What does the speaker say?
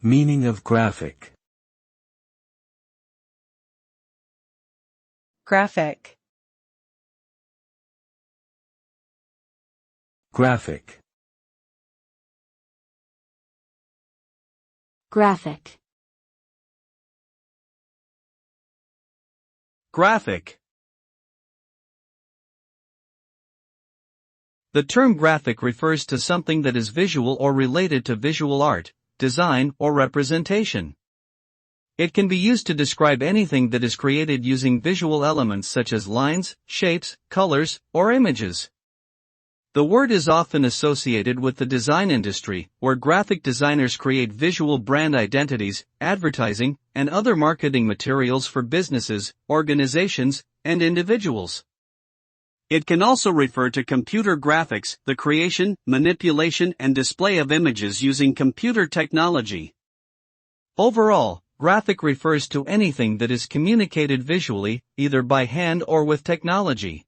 Meaning of graphic. Graphic. Graphic. Graphic. Graphic. The term graphic refers to something that is visual or related to visual art, design, or representation. It can be used to describe anything that is created using visual elements such as lines, shapes, colors, or images. The word is often associated with the design industry, where graphic designers create visual brand identities, advertising, and other marketing materials for businesses, organizations, and individuals. It can also refer to computer graphics, the creation, manipulation, and display of images using computer technology. Overall, graphic refers to anything that is communicated visually, either by hand or with technology.